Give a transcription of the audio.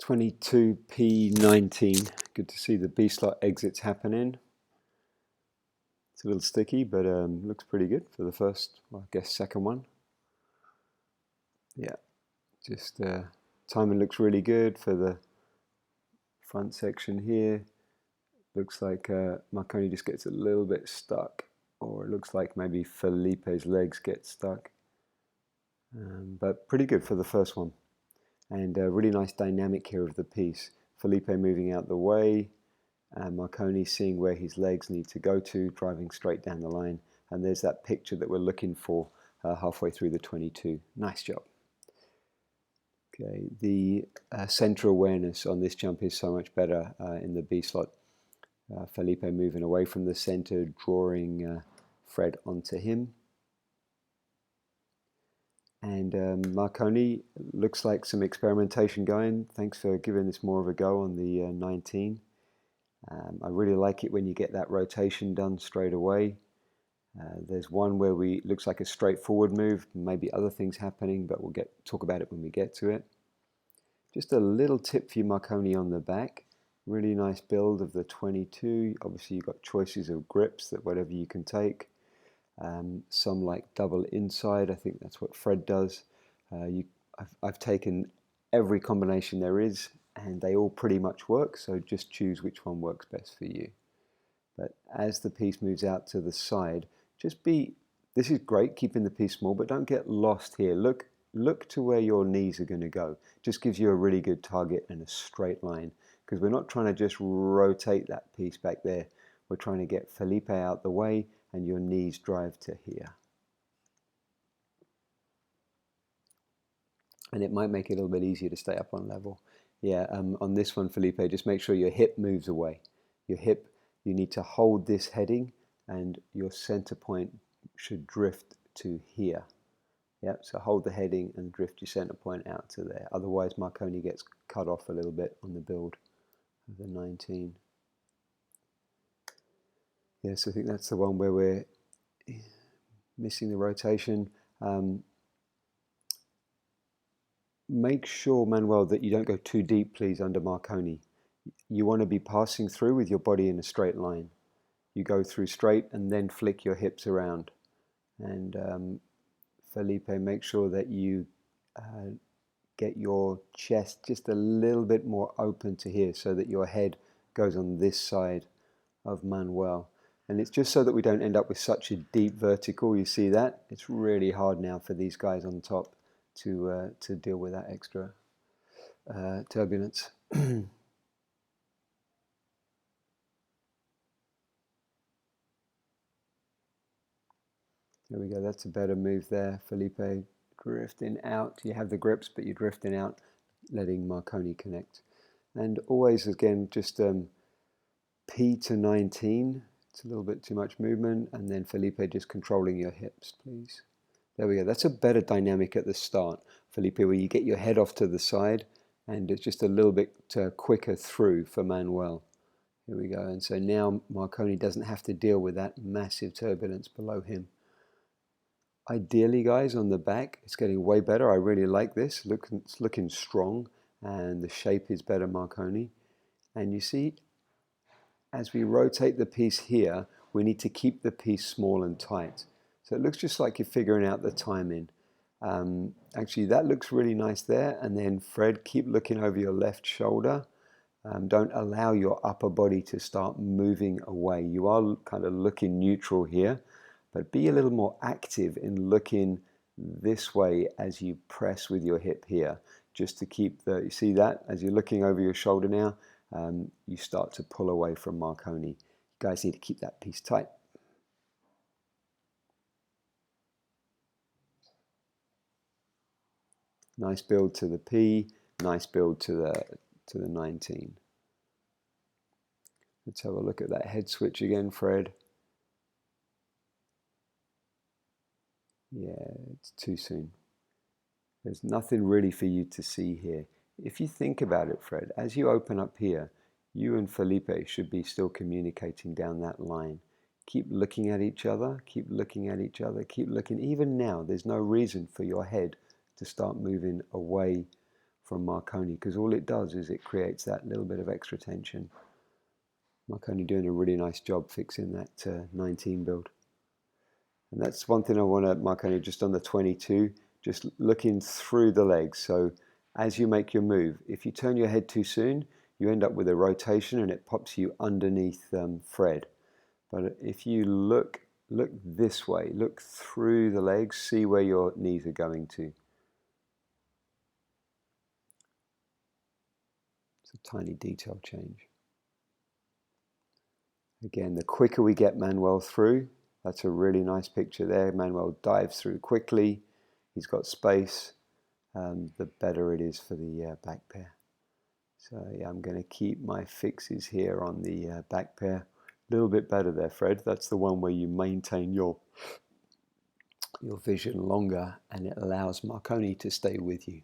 22P19. Good to see the B slot exits happening. It's a little sticky, but looks pretty good for the first, well, I guess, second one. Yeah, just timing looks really good for the front section here. Looks like Marconi just gets a little bit stuck, or it looks like maybe Felipe's legs get stuck. But pretty good for the first one. And a really nice dynamic here of the piece. Felipe moving out the way, Marconi seeing where his legs need to go to, driving straight down the line. And there's that picture that we're looking for halfway through the 22. Nice job. Okay, the center awareness on this jump is so much better in the B slot. Felipe moving away from the center, drawing Fred onto him. And Marconi, looks like some experimentation going. Thanks for giving this more of a go on the 19. I really like it when you get that rotation done straight away. There's one where looks like a straightforward move, maybe other things happening, but we'll talk about it when we get to it. Just a little tip for you, Marconi, on the back. Really nice build of the 22. Obviously, you've got choices of grips that whatever you can take. Some like double inside. I think that's what Fred does. I've taken every combination there is, and they all pretty much work, so just choose which one works best for you. But as the piece moves out to the side, this is great, keeping the piece small, but don't get lost here. Look to where your knees are going to go. Just gives you a really good target and a straight line, because we're not trying to just rotate that piece back there. We're trying to get Felipe out the way and your knees drive to here. And it might make it a little bit easier to stay up on level. Yeah, on this one, Felipe, just make sure your hip moves away. Your hip, you need to hold this heading, and your center point should drift to here. Yep, so hold the heading and drift your center point out to there. Otherwise, Marconi gets cut off a little bit on the build of the 19. Yes, I think that's the one where we're missing the rotation. Make sure, Manuel, that you don't go too deep, please, under Marconi. You want to be passing through with your body in a straight line. You go through straight and then flick your hips around. And Felipe, make sure that you get your chest just a little bit more open to here, so that your head goes on this side of Manuel. And it's just so that we don't end up with such a deep vertical. You see that? It's really hard now for these guys on top to deal with that extra turbulence. There we go, that's a better move there. Felipe drifting out. You have the grips, but you're drifting out, letting Marconi connect. And always, again, just P to 19. It's a little bit too much movement. And then Felipe just controlling your hips, please. There we go. That's a better dynamic at the start, Felipe, where you get your head off to the side, and it's just a little bit quicker through for Manuel. Here we go. And so now Marconi doesn't have to deal with that massive turbulence below him. Ideally, guys, on the back, it's getting way better. I really like this. It's looking strong, and the shape is better, Marconi. And you see, as we rotate the piece here, we need to keep the piece small and tight. So it looks just like you're figuring out the timing. Actually, that looks really nice there. And then, Fred, keep looking over your left shoulder. Don't allow your upper body to start moving away. You are kind of looking neutral here, but be a little more active in looking this way as you press with your hip here, just to keep you see that? As you're looking over your shoulder now, you start to pull away from Marconi. You guys need to keep that piece tight. Nice build to the P, nice build to the 19. Let's have a look at that head switch again, Fred. Yeah, it's too soon. There's nothing really for you to see here. If you think about it, Fred, as you open up here, you and Felipe should be still communicating down that line. Keep looking at each other, keep looking at each other, keep looking. Even now, there's no reason for your head to start moving away from Marconi, because all it does is it creates that little bit of extra tension. Marconi doing a really nice job fixing that 19 build. And that's one thing I want to Marconi just on the 22, just looking through the legs. So as you make your move, if you turn your head too soon, you end up with a rotation and it pops you underneath Fred. But if you look this way, look through the legs, see where your knees are going to. It's a tiny detail change. Again, the quicker we get Manuel through, that's a really nice picture there. Manuel dives through quickly. He's got space. The better it is for the back pair. So yeah, I'm going to keep my fixes here on the back pair. A little bit better there, Fred. That's the one where you maintain your vision longer and it allows Marconi to stay with you.